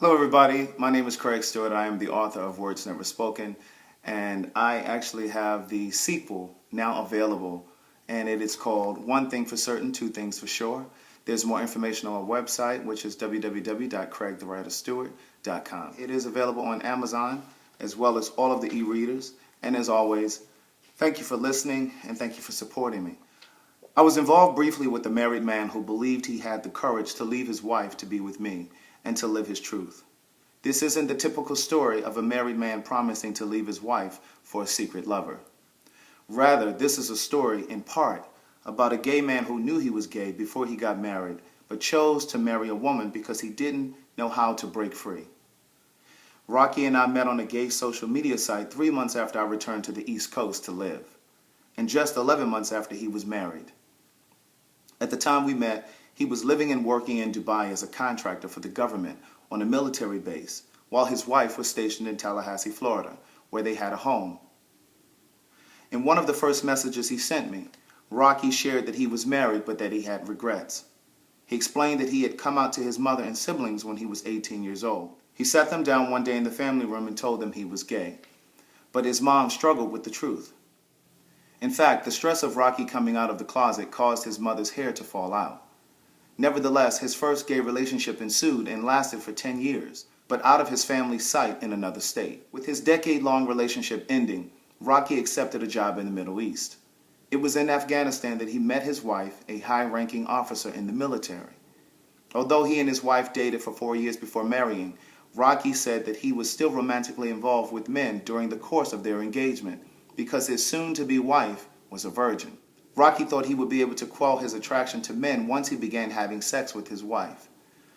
Hello, everybody. My name is Craig Stewart. I am the author of Words Never Spoken, and I actually have the sequel now available, and it is called One Thing for Certain, Two Things for Sure. There's more information on our website, which is www.craigthewriterstewart.com. It is available on Amazon, as well as all of the e-readers. And as always, thank you for listening, and thank you for supporting me. I was involved briefly with a married man who believed he had the courage to leave his wife to be with me and to live his truth. This isn't the typical story of a married man promising to leave his wife for a secret lover. Rather, this is a story, in part, about a gay man who knew he was gay before he got married, but chose to marry a woman because he didn't know how to break free. Rocky and I met on a gay social media site 3 months after I returned to the East Coast to live, and just 11 months after he was married. At the time we met, he was living and working in Dubai as a contractor for the government on a military base, while his wife was stationed in Tallahassee, Florida, where they had a home. In one of the first messages he sent me, Rocky shared that he was married but that he had regrets. He explained that he had come out to his mother and siblings when he was 18 years old. He sat them down one day in the family room and told them he was gay, but his mom struggled with the truth. In fact, the stress of Rocky coming out of the closet caused his mother's hair to fall out. Nevertheless, his first gay relationship ensued and lasted for 10 years, but out of his family's sight in another state. With his decade-long relationship ending, Rocky accepted a job in the Middle East. It was in Afghanistan that he met his wife, a high-ranking officer in the military. Although he and his wife dated for 4 years before marrying, Rocky said that he was still romantically involved with men during the course of their engagement because his soon-to-be wife was a virgin. Rocky thought he would be able to quell his attraction to men once he began having sex with his wife.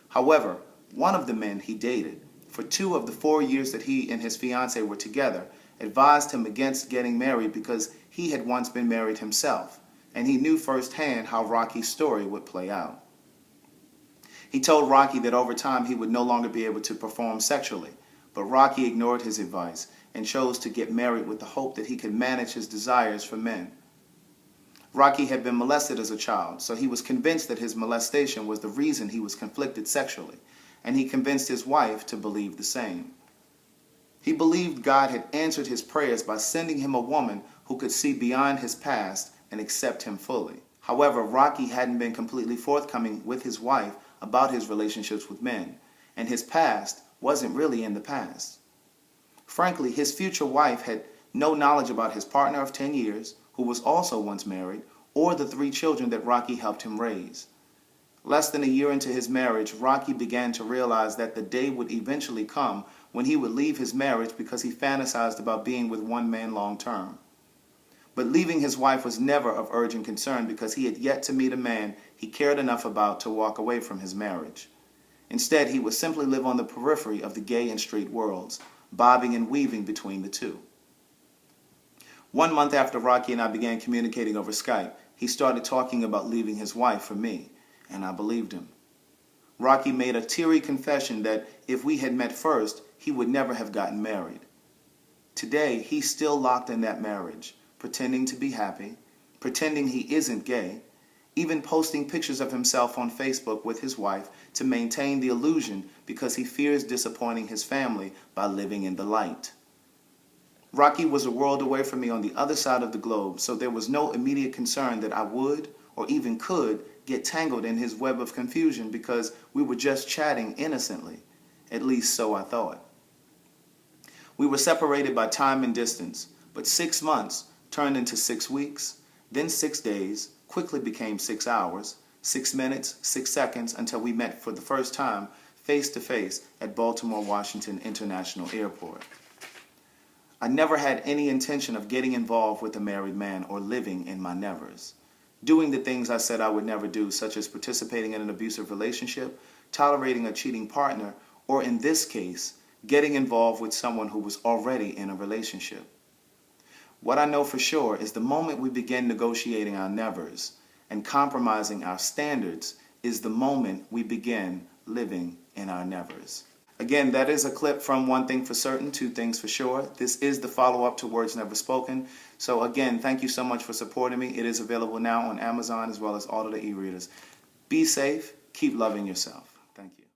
However, one of the men he dated, for 2 of the 4 years that he and his fiancée were together, advised him against getting married because he had once been married himself, and he knew firsthand how Rocky's story would play out. He told Rocky that over time he would no longer be able to perform sexually, but Rocky ignored his advice and chose to get married with the hope that he could manage his desires for men. Rocky had been molested as a child, so he was convinced that his molestation was the reason he was conflicted sexually, and he convinced his wife to believe the same. He believed God had answered his prayers by sending him a woman who could see beyond his past and accept him fully. However, Rocky hadn't been completely forthcoming with his wife about his relationships with men, and his past wasn't really in the past. Frankly, his future wife had no knowledge about his partner of 10 years, who was also once married, or the 3 children that Rocky helped him raise. Less than a year into his marriage, Rocky began to realize that the day would eventually come when he would leave his marriage because he fantasized about being with one man long term. But leaving his wife was never of urgent concern because he had yet to meet a man he cared enough about to walk away from his marriage. Instead, he would simply live on the periphery of the gay and straight worlds, bobbing and weaving between the two. 1 month after Rocky and I began communicating over Skype, he started talking about leaving his wife for me, and I believed him. Rocky made a teary confession that if we had met first, he would never have gotten married. Today, he's still locked in that marriage, pretending to be happy, pretending he isn't gay, even posting pictures of himself on Facebook with his wife to maintain the illusion because he fears disappointing his family by living in the light. Rocky was a world away from me on the other side of the globe, so there was no immediate concern that I would, or even could, get tangled in his web of confusion because we were just chatting innocently. At least so I thought. We were separated by time and distance, but 6 months turned into 6 weeks, then 6 days, quickly became 6 hours, 6 minutes, 6 seconds, until we met for the first time face to face at Baltimore Washington International Airport. I never had any intention of getting involved with a married man or living in my nevers. Doing the things I said I would never do, such as participating in an abusive relationship, tolerating a cheating partner, or in this case, getting involved with someone who was already in a relationship. What I know for sure is the moment we begin negotiating our nevers and compromising our standards is the moment we begin living in our nevers. Again, that is a clip from One Thing for Certain, Two Things for Sure. This is the follow-up to Words Never Spoken. So again, thank you so much for supporting me. It is available now on Amazon as well as all of the e-readers. Be safe. Keep loving yourself.